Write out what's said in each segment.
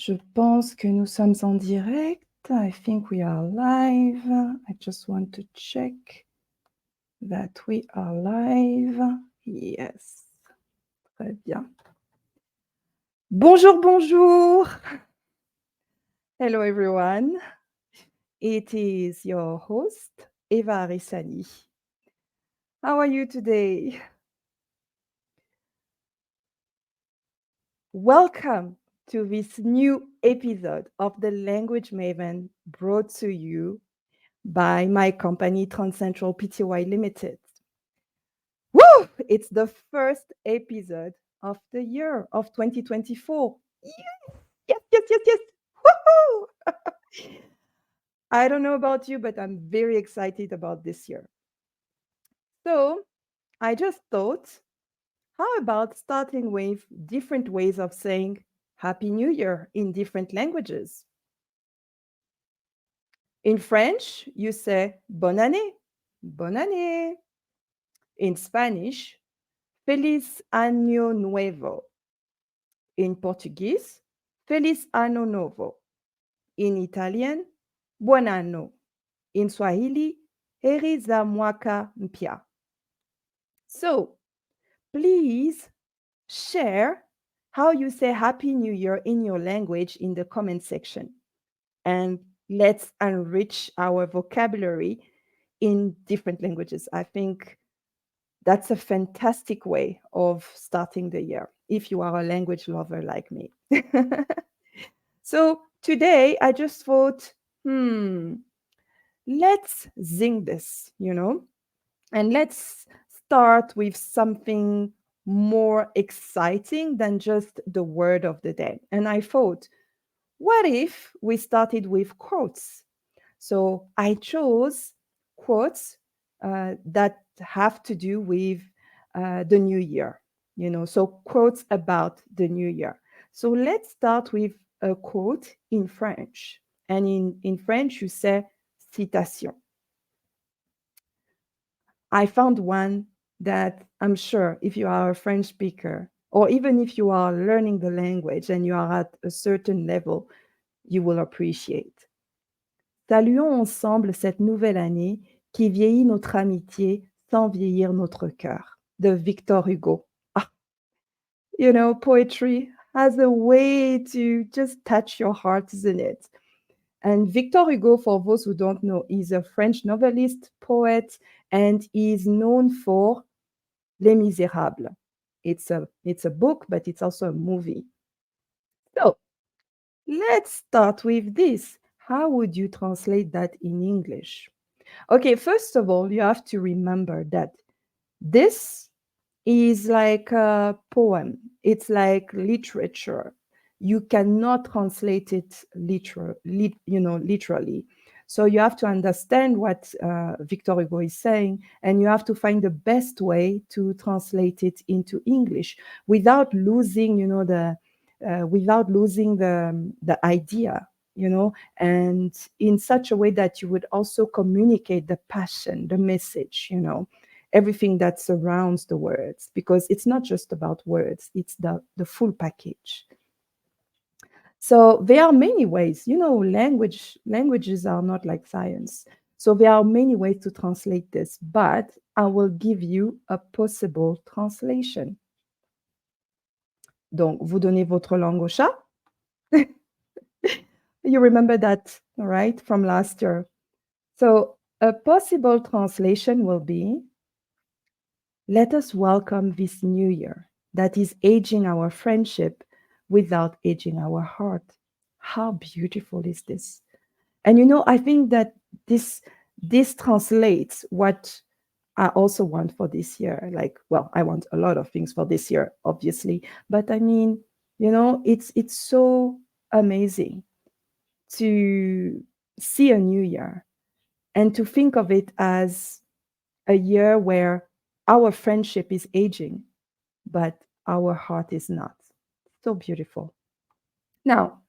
Je pense que nous sommes en direct. I think we are live. I just want to check that we are live. Yes. Très bien. Bonjour, bonjour. Hello, everyone. It is your host, Eva Arissani. How are you today? Welcome to this new episode of the Language Maven brought to you by my company, TRANSCENTRAL PTY Limited. Woo! It's the first episode of the year of 2024. Yes, yes, yes, yes. Woohoo! I don't know about you, but I'm very excited about this year. So I just thought, how about starting with different ways of saying Happy New Year in different languages? In French, you say Bonne année, bonne année. In Spanish, Feliz Año Nuevo. In Portuguese, Feliz Anno Novo. In Italian, Buon anno. In Swahili, Heri za mwaka mpya. So, please share how you say Happy New Year in your language in the comment section. And let's enrich our vocabulary in different languages. I think that's a fantastic way of starting the year if you are a language lover like me. So today I just thought, let's zing this, and let's start with something more exciting than just the word of the day. And I thought, what if we started with quotes? So I chose quotes that have to do with the new year, so quotes about the new year. So let's start with a quote in French. And in French, you say citation. I found one that I'm sure if you are a French speaker, or even if you are learning the language and you are at a certain level, you will appreciate. Saluons ensemble cette nouvelle année qui vieillit notre amitié sans vieillir notre cœur. De Victor Hugo. Poetry has a way to just touch your heart, isn't it? And Victor Hugo, for those who don't know, is a French novelist, poet, and is known for Les Misérables. It's a book, but it's also a movie. So let's start with this. How would you translate that in English? Okay, first of all, you have to remember that this is like a poem. It's like literature. You cannot translate it literally. So you have to understand what Victor Hugo is saying, and you have to find the best way to translate it into English without losing, the idea, and in such a way that you would also communicate the passion, the message, everything that surrounds the words, because it's not just about words, it's the full package. So there are many ways, languages are not like science. So there are many ways to translate this, but I will give you a possible translation. Donc, vous donnez votre langue au chat. You remember that, right, from last year. So a possible translation will be, let us welcome this new year that is aging our friendship without aging our heart. How beautiful is this? And I think that this translates what I also want for this year. I want a lot of things for this year, obviously. But I mean, it's so amazing to see a new year and to think of it as a year where our friendship is aging, but our heart is not. So beautiful. Now,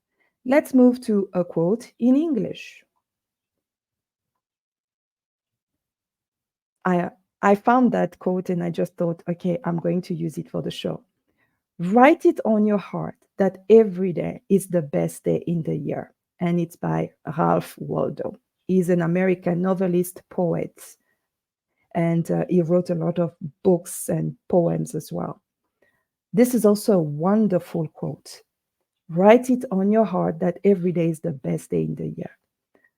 let's move to a quote in English. I found that quote and I just thought, okay, I'm going to use it for the show. Write it on your heart that every day is the best day in the year. And it's by Ralph Waldo. He's an American novelist, poet, and he wrote a lot of books and poems as well. This is also a wonderful quote. Write it on your heart that every day is the best day in the year.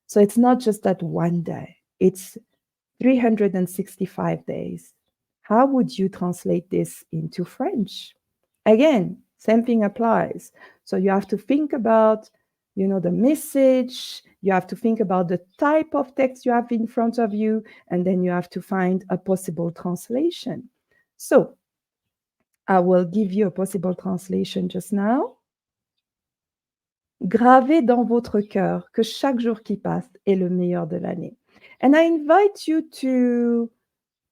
So it's not just that one day, it's 365 days. How would you translate this into French? Again, same thing applies. So you have to think about, the message, you have to think about the type of text you have in front of you, and then you have to find a possible translation. So I will give you a possible translation just now. Gravez dans votre cœur que chaque jour qui passe est le meilleur de l'année. And I invite you to,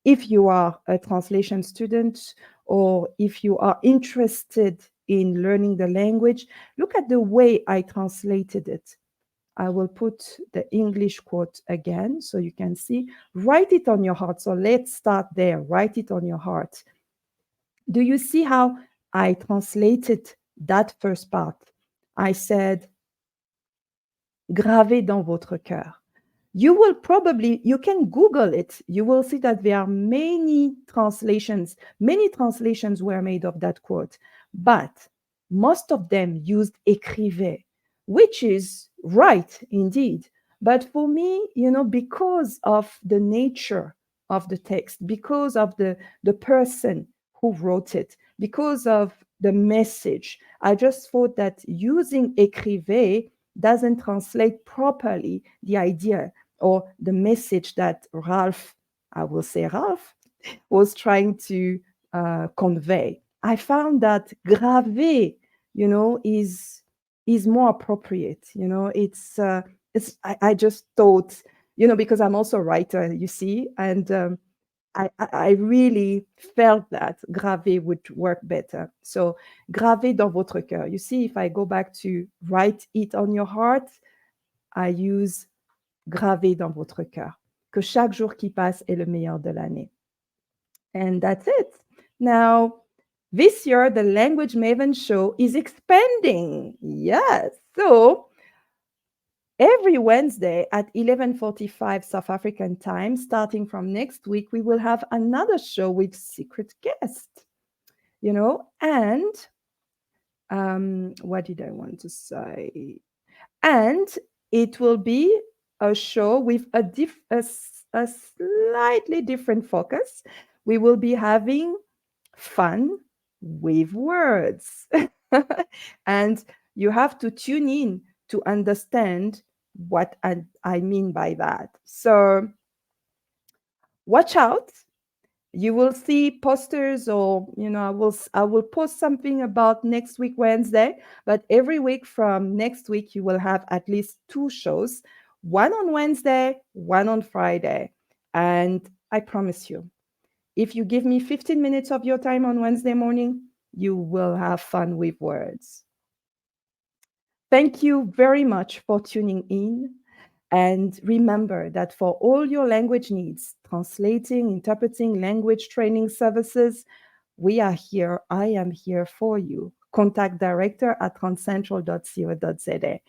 if you are a translation student or if you are interested in learning the language, look at the way I translated it. I will put the English quote again so you can see. Write it on your heart. So let's start there. Write it on your heart. Do you see how I translated that first part? I said, gravez dans votre cœur. You can Google it. You will see that there are many translations were made of that quote, but most of them used écrivez, which is right indeed. But for me, because of the nature of the text, because of the person who wrote it, because of the message, I just thought that using écrivez doesn't translate properly the idea or the message that Ralph was trying to convey. I found that gravé, is more appropriate. I just thought, because I'm also a writer, you see, and I really felt that gravé would work better. So, gravé dans votre cœur. You see, if I go back to write it on your heart, I use gravé dans votre cœur. Que chaque jour qui passe est le meilleur de l'année. And that's it. Now, this year, the Language Maven show is expanding. Yes. So, every Wednesday at 11:45 South African time, starting from next week, we will have another show with secret guests, and what did I want to say? And it will be a show with a slightly different focus. We will be having fun with words. And you have to tune in to understand what I mean by that. So watch out. You will see posters, or I will post something about next week Wednesday, but every week from next week you will have at least 2 shows, one on Wednesday, one on Friday. And I promise you, if you give me 15 minutes of your time on Wednesday morning, you will have fun with words. Thank you very much for tuning in. And remember that for all your language needs, translating, interpreting, language training services, we are here. I am here for you. Contact director at transcentral.co.za.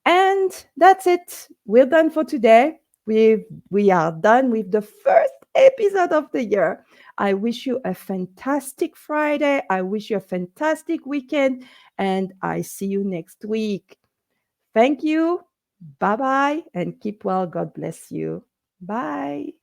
And that's it. We're done for today. We are done with the first episode of the year. I wish you a fantastic Friday. I wish you a fantastic weekend. And I see you next week. Thank you. Bye-bye and keep well. God bless you. Bye.